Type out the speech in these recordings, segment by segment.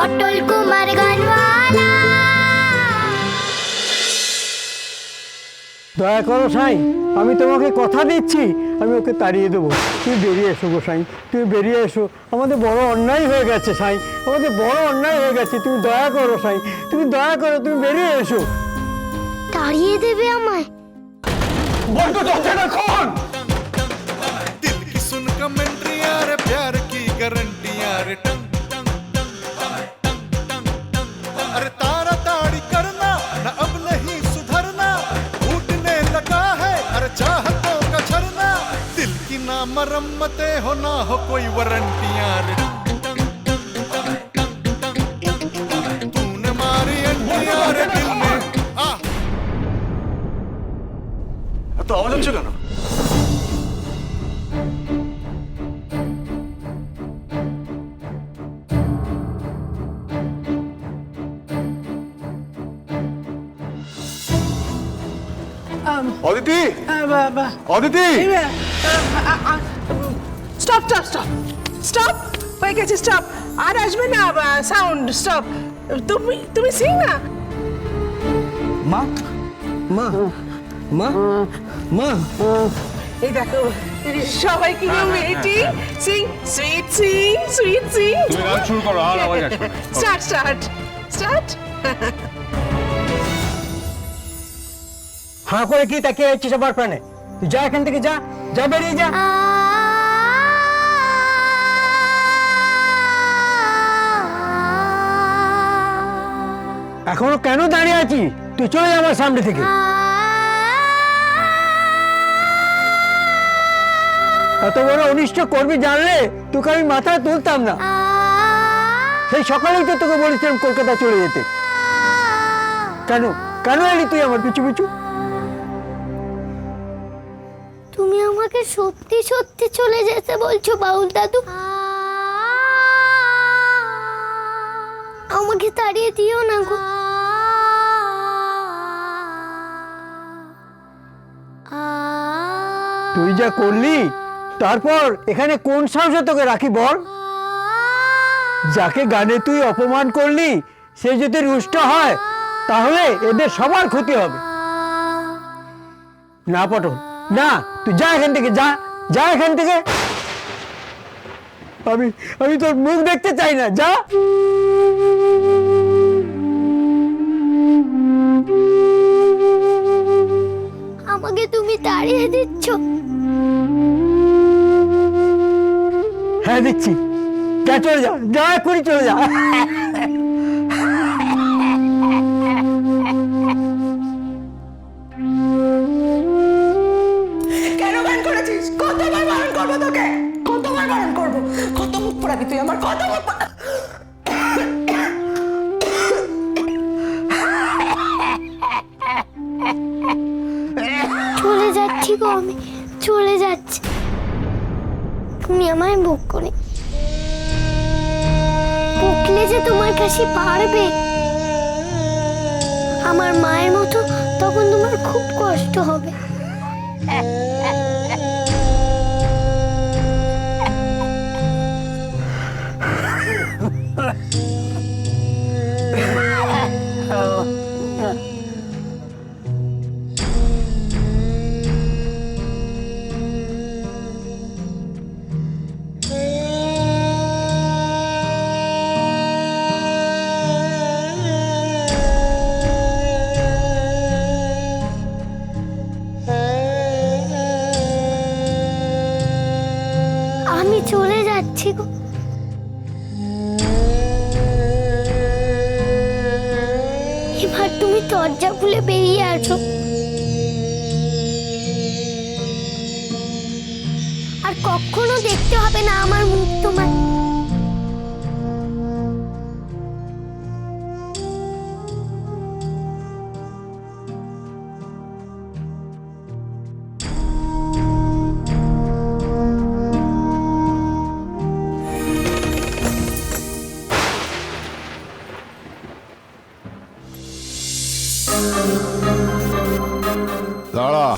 পটল কুমার গানওয়ালা। দয়া করো সাই, আমি তোমাকে কথা দিচ্ছি আমি ওকে তাড়িয়ে দেবো। তুমি বেরিয়ে এসো গো সাই, তুমি বেরিয়ে এসো। আমাদের বড় অন্যায় হয়ে গেছে সাই, আমাদের বড় অন্যায় হয়ে গেছে। তুমি দয়া করো সাই, তুমি দয়া করো, তুমি বেরিয়ে এসো। তাড়িয়ে দেবে আমায়? বড্ড দরজাটা খোল। दिल की सुन कमेंट्रियां रे प्यार की गारंटियां रे टंग टंग टंग टंग टंग टंग टंग। अरे तारा ताड़ी करना न अब नहीं सुधरना, फूटने लगा है अरे चाहतों का झरना। दिल की ना मरम्मतें हो ना हो कोई वारंटियां रे टंग टंग टंग टंग टंग टंग। तूने मारी अंटियां रे दिल में। তো আওয়াজ হচ্ছে কেন? Aditi, Aditi, stop stop stop stop হয়ে গেছে, স্টপ। আর আসবে না সাউন্ড, স্টপ। তুমি তুমি সিং না। মা মা মা মা, এই দেখো সবাই কি waiting. Singh sweet Singh sweet Singh. তুমি গান শুরু করো, আর আওয়াজ আসবে। Start start start. হাঁ করে কি তাকিয়ে যাচ্ছিস আবার প্রাণে? তুই যা এখান থেকে, যা যা, বেরিয়ে যা। এখনো কেন দাঁড়িয়ে আছিস? তুই চলে যা আমার সামনে থেকে। এত বড় অনিষ্ট করবি জানলে তোকে আমি মাথায় তুলতাম না। সেই সকালেই তো তোকে বলেছিলাম কলকাতা চলে যেতে। কেন কেন এলি তুই আমার পিছু পিছু? তুমি আমাকে সত্যি সত্যি চলে যেতে বলছো বাউল দাদু? আমাকে তাড়িয়ে দিও না গো। তুই যা করলি তারপর এখানে কোন সাহসে তোকে রাখি বল? যাকে গানে তুই অপমান করলি সে যদি রুষ্ট হয় তাহলে এদের সবার ক্ষতি হবে। না পটল না, তুই যা এখান থেকে, যা যা এখান থেকে। আমি আমি তোর মুখ দেখতে চাই না, যা। আমাকে তুমি তাড়িয়ে দিচ্ছ? হ্যাঁ দিচ্ছি, যা চলে যা, যা এক্ষুনি চলে যা। কেন বারণ করেছিস? কতবার বারণ করবো তোকে? কতবার বারণ করবো? কত মুখ পড়াবি তুই আমার? কত মুখ চলে যাচ্ছি গো, আমি চলে যাচ্ছি। তুমি আমায় বুক করে বকলে যে তোমার কাছে পারবে, আমার মায়ের মতো, তখন তোমার খুব কষ্ট হবে। আমি চলে যাচ্ছি গো। এবার তুমি দরজা খুলে বেরিয়ে আসো। আর কখনো দেখতে হবে না আমার মুখ তোমার। দাঁড়া।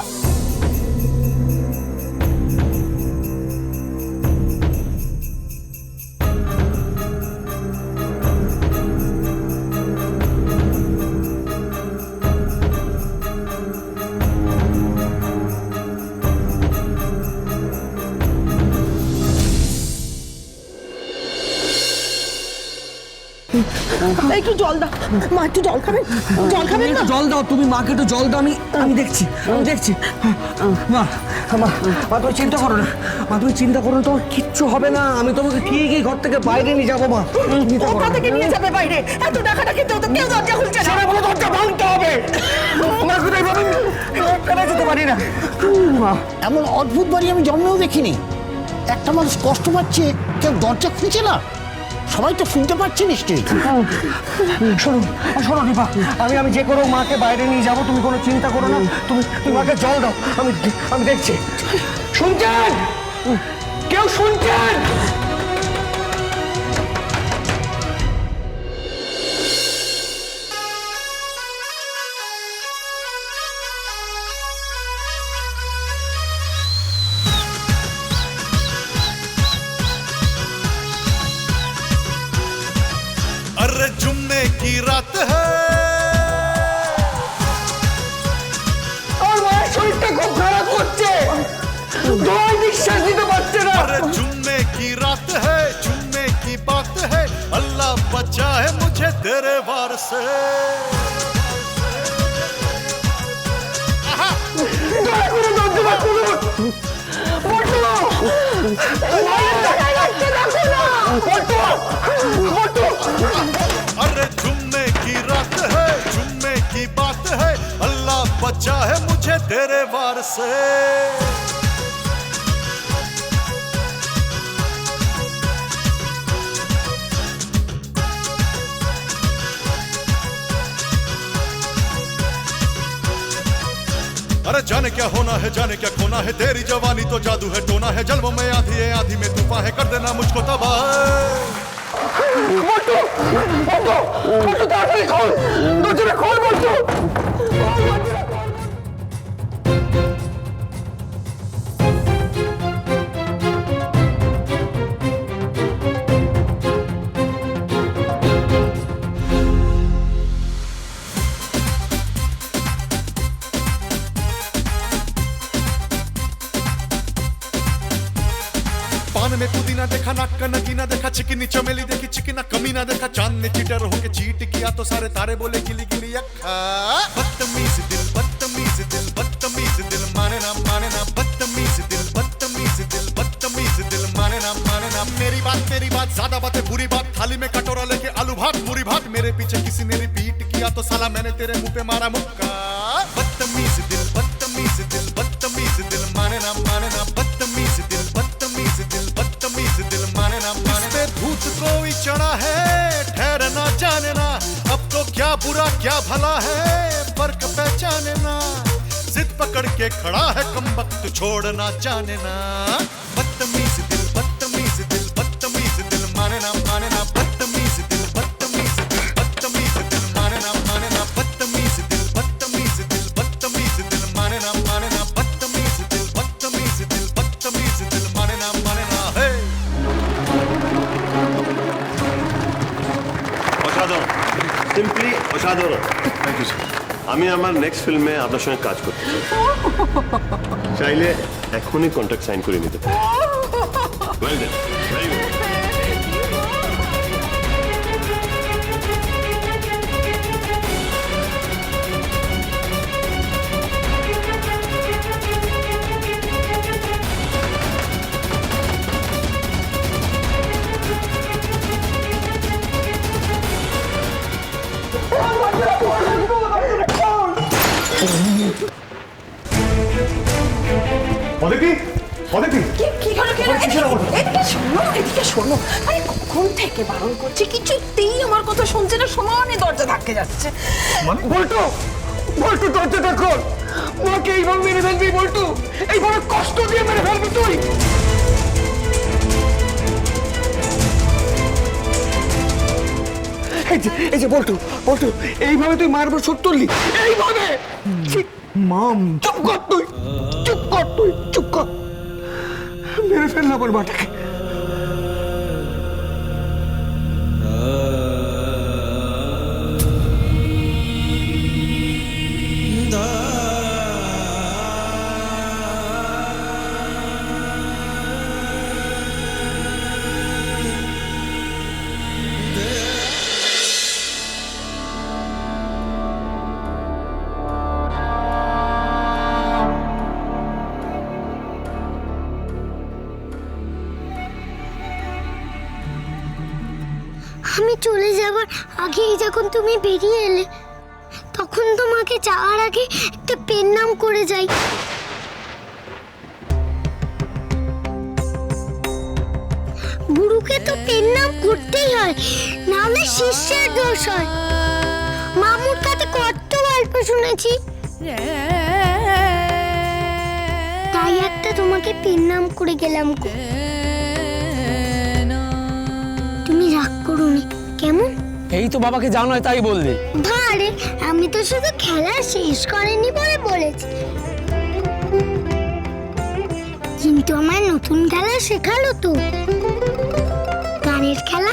একটু জল দাও মা, একটু জল খাবেন? জল খাবেন না? জল দাও, তুমি মাকে একটু জল দাও, আমি দেখছি। মা মা মা তুমি চিন্তা করো না, মা তুমি চিন্তা করো না, তোমার কিচ্ছু হবে না। আমি তোমাকে ঠিকই ঘর থেকে বাইরে নিয়ে যাবো মা। কোথা থেকে নিয়ে যাবে বাইরে? এত টাকাটা কিন্তু তো কেউ দরজা খুলছে না। দরজা ভাঙতে হবে। মা কোথায় পাবেন? কেন যেতে পারি না মা। এমন অদ্ভুত বাড়ি আমি জন্মেও দেখিনি। একটা মানুষ কষ্ট পাচ্ছে, কেউ দরজা খুলছে না, সবাই তো শুনতে পাচ্ছে নিশ্চয়ই। শোনো শোনো দীপা, আমি যে করো মাকে বাইরে নিয়ে যাবো, তুমি কোনো চিন্তা করো না। তুমি মাকে জল দাও, আমি দেখছি। শুনছেন? কেউ শুনছেন? अरे जुम्मे की रात है আমার মায়ের শরীরটা খুব খারাপ করছে, দোয়াই নিঃশ্বাস দিতে পারছে না। अरे जुम्मे की रात है जुम्मे की बात है अल्लाह बचा है मुझे तेरे वार से দয়া করে দরজাটা খুলুন। বটু! মায়ের টাকায় রাখতে দেখো না। বটু! বটু! अरे जुम्मे की रात है जुम्मे की बात है अल्लाह बचा है मुझे तेरे वार से अरे जाने क्या होना है जाने क्या खोना है तेरी जवानी तो जादू है टोना है जलवों में आधी है आधी में तूफान है कर देना मुझको तबाह বটু! বটু! বটু তাড়াতাড়ি খোল! দরজাটা খোল বটু! पान में पुदीना देखा नाक का नगीना देखा चिकनी चमेली देखी चिकना कमीना देखा चांद ने चीटर होके चीट किया तो सारे तारे बोले गिली गिली अखा बदतमीज दिल माने ना बदतमीज दिल माने ना मेरी बात ज्यादा बातें बुरी बात थाली में कटोरा लेके आलू भात पूरी भात मेरे पीछे किसी ने रिपीट किया तो साला मैंने तेरे मुंह पे मारा मुक्का बदतमीज दिल माने ना बदतमीज दिल माने ना भूत कोई चढ़ा है ठहरना जाने ना अब तो क्या बुरा क्या भला है फर्क पहचाने ना जिद पकड़ के खड़ा है कम वक्त छोड़ना जाने ना बदतमीज दिल माने ना बदतमीज दिल माने ना बदतमीज दिल माने ना बदतमीज दिल माने ना हे অসাধারণ, সিম্পলি অসাধারণ। Thank you sir. আমি আমার নেক্সট ফিল্মে আপনার সঙ্গে কাজ করতে চাই। চাইলে এখনই কন্ট্রাক্ট সাইন করে নিতে পারি। Well done, very good. Aditi, Aditi, কি হলো এদিকে শোনো আরে কখন থেকে বারণ করছি কিছুতেই আমার কথা শুনছে না, সমানে দরজা ধাক্কে যাচ্ছে। বল্টু! বল্টু দরজাটা খোল! মাকে এইভাবে মেরে ফেলবি বল্টু? এইভাবে কষ্ট দিয়ে মেরে ফেলবি তুই? এই যে বল্টু, বল্টু এইভাবে তুই মারবো সত্তরলি এইভাবে? মাম চুপ কর তুই, চুপ কর, মেরে ফেললাম আমার মাটাকে। আমি চলে যাবার আগেই যখন তুমি বেরিয়ে এলে, তখন তোমাকে যাওয়ার আগে একটা পেন নাম করে যাই। গুরুকে তো পেন নাম করতেই হয়, নাহলে শিষ্যের দোষ হয়। মামুর কাছে কত গল্প শুনেছি, তাই একটা তোমাকে পেন নাম করে গেলাম। তুমি রাগ করো নি, কেমন? এই তো বাবাকে জানায় তাই বললি। আরে আমি তো শুধু খেলা শেষ করেনি বলে বলেছি, কিন্তু আমার নতুন খেলা শেখালো তো, গানের খেলা।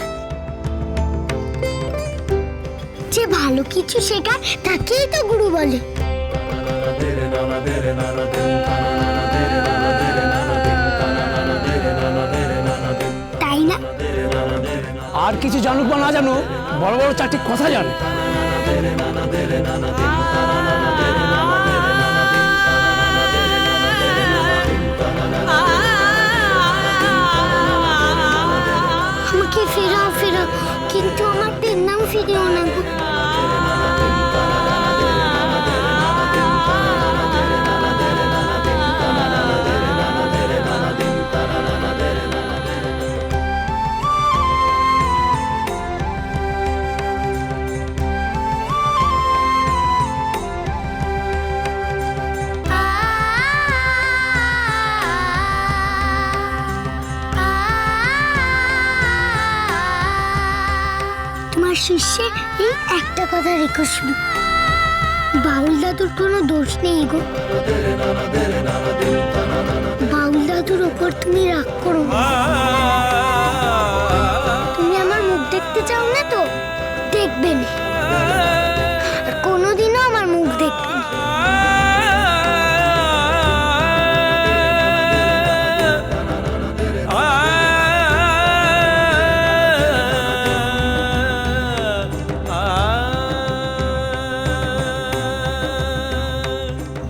যে ভালো কিছু শেখায় তাকেই তো গুরু বলে। তাই না? আর কিছু জানুক বা না জানুক, বড় বড় চারটি কথা জানে। আমাকে ফেরাও ফেরাও, কিন্তু আমার পেন নাম ফিরিও না গো। তোমার শিষ্যের এই একটা কথা রেখো শুধু, বাউল দাদুর কোনো দোষ নেই গো। বাউল দাদুর ওপর তুমি রাগ করো না। তুমি আমার মুখ দেখতে চাও না তো দেখবে না, আর কোনোদিনও আমার মুখ দেখবে না।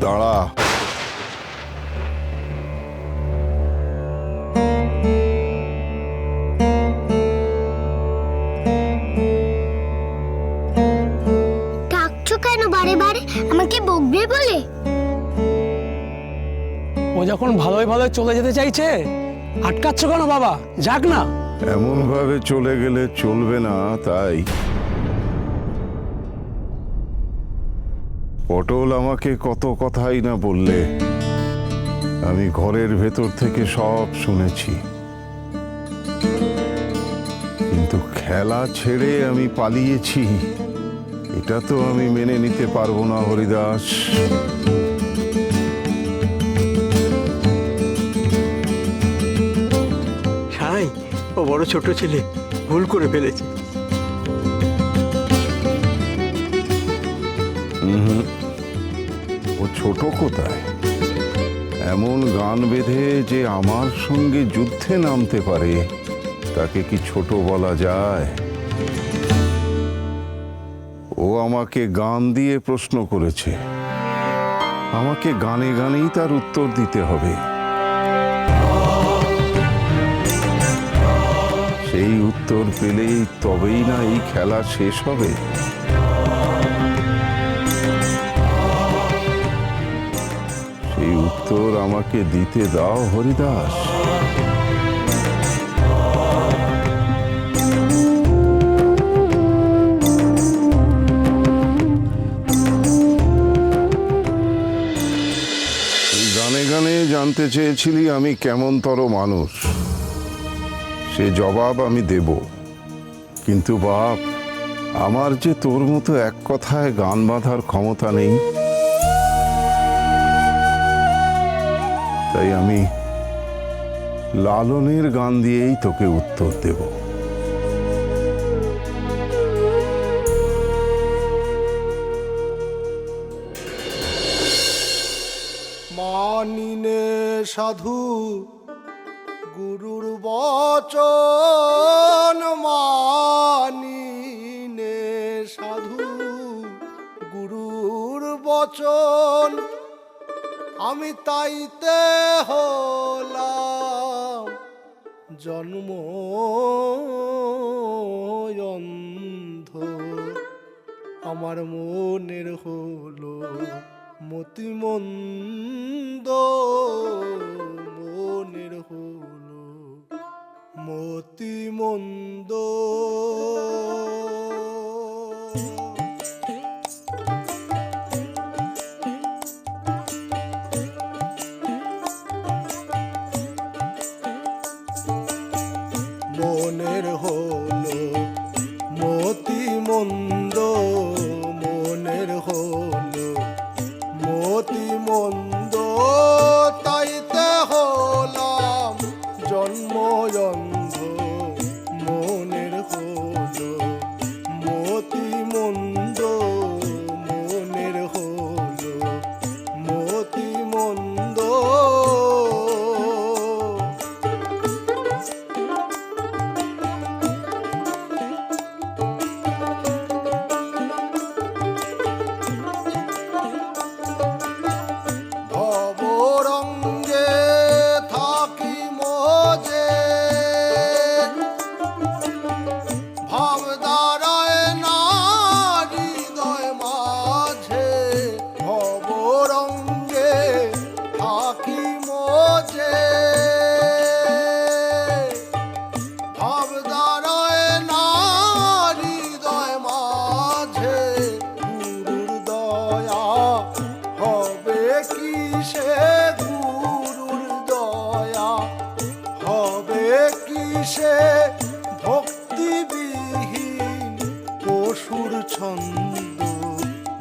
দাঁড়া। ডাকছো কেন বারে বারে? আমাকে বকবে বলে? ও যখন ভালোই ভালোই চলে যেতে চাইছে, আটকাচ্ছ কেন বাবা? যাক না। এমন ভাবে চলে গেলে চলবে না, তাই পটল আমাকে কত কথাই না বললে, আমি ঘরের ভেতর থেকে সব শুনেছি। কিন্তু খেলা ছেড়ে আমি পালিয়েছি, এটা তো আমি মেনে নিতে পারবো না হরিদাস। সাই, ও বড় ছোট ছেলে, ভুল করে ফেলেছে। ও ছোট কোথায়? এমন গান বেঁধে যে আমার সঙ্গে যুদ্ধে নামতে পারে, তাকে কি ছোট বলা যায়? ও আমাকে গান দিয়ে প্রশ্ন করেছে, আমাকে গানে গানেই তার উত্তর দিতে হবে। সেই উত্তর পেলেই তবেই না এই খেলা শেষ হবে। সেই উত্তর আমাকে দিতে দাও হরিদাস। গানে গানে জানতে চেয়েছিলি আমি কেমনতর মানুষ, সে জবাব আমি দেব। কিন্তু বাপ, আমার যে তোর মতো এক কথায় গান বাঁধার ক্ষমতা নেই, তাই আমি লালনের গান দিয়েই তোকে উত্তর দেব। মানিনে সাধু গুরুর বচন, মানিনে সাধু গুরুর বচন, আমি তাইতে হলাম জন্ম আমার মনের হলো মতিমন্দ, মনের হলো মতিমন্দ। মনের হলো মতিমন্দ, মনের হলো মতিমন্দ, তাইতে হলাম জন্ময়ন্ধ। মনের হলো মতিমন্দ, মনের হলো মতিমন্দ। ভবরঙ্গে থাকি মজে, ভাব দাঁড়ায় না হৃদয় মাঝে। ভবরঙ্গে থাকি মজে, ভাব দাঁড়ায় না হৃদয় মাঝে। গুরুর দয়া হবে কি সে, গুরুর দয়া হবে কি সে, ভক্তিবিহীন পশুর ছন্দ।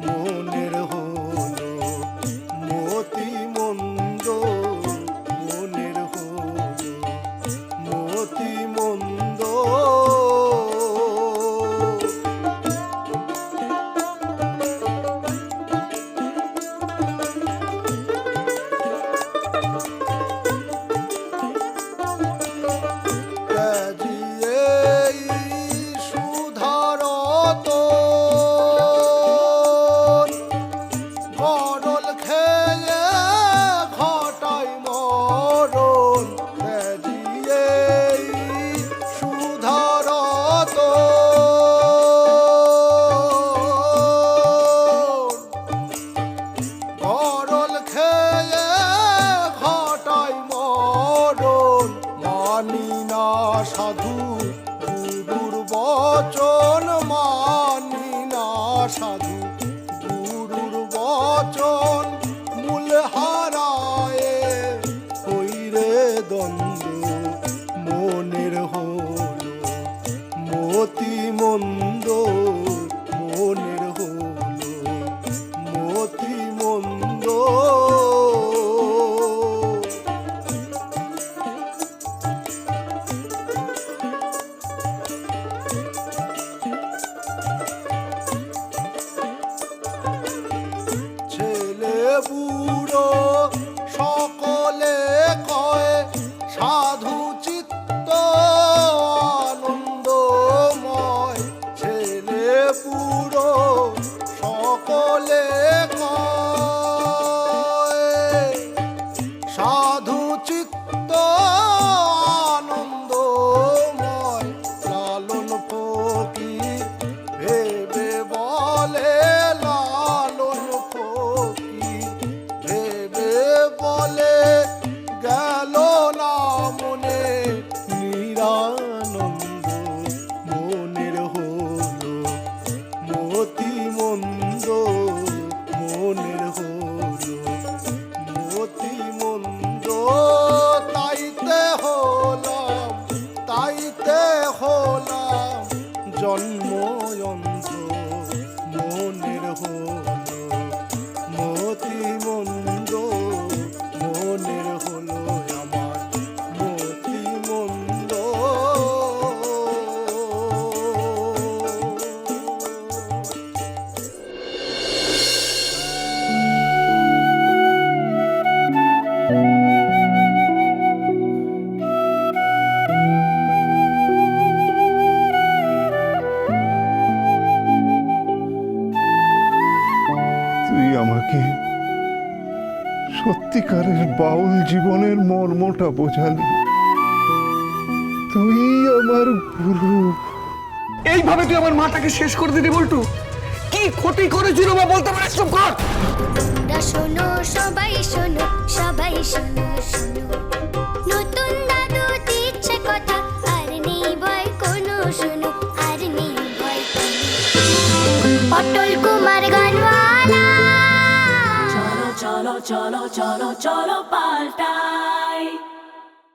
মনের হলো মতিমন্দ, মনের হলো মতিমন্দ। ত্যাজিয়ে সুধারত গরল খেয়ে ঘটাই মরণ। ত্যাজিয়ে সুধারত গরল খেয়ে ঘটাই মরণ। মানি না সাধু গুরুর বচন, মানি না সাধু গুরুর বচন। মূল হারায়ে হইরে দ্বন্দ্ব, মনের হলো মতিমন্দ, মনের হলো মতিমন্দ। ছেলে বুড়ো সকলে কয় সাধু চিত্ত আনন্দময়। ছেলে বুড়ো সকলে কয় সাধু চিত্ত আনন্দময়। লালন ফকির ভেবে বলে, লালন ফকির ভেবে বলে, গেল না মনে নিরানন্দ। মনের হলো মতিমন্দ, মনের হলো মতিমন্দ, তাইতে হলাম, তাইতে হলাম জন্ময়ন্ত্র। মনের হলো মতিমন্দ, মনের হলো আমার মতিমন্দ। তুই আমাকে সত্যিকারের বাউল জীবনের মর্মটা বোঝালি। তুই আমার গুরু। এইভাবে তুই আমার মাটাকে শেষ করে দিলি বল্টু? কি কি ক্ষতি করেছিল বা বলতে পারিস চুপ কর। তোমরা শোনো সবাই শোনো, সবাই শোনো শোনো, নতুন দাদু দিচ্ছে কথা, আর নেই ভয় কোনো, শোনো আর নেই ভয় কোনো। অটল কুমার গানওয়ালা, চলো চলো চলো চলো চলো পাল্টাই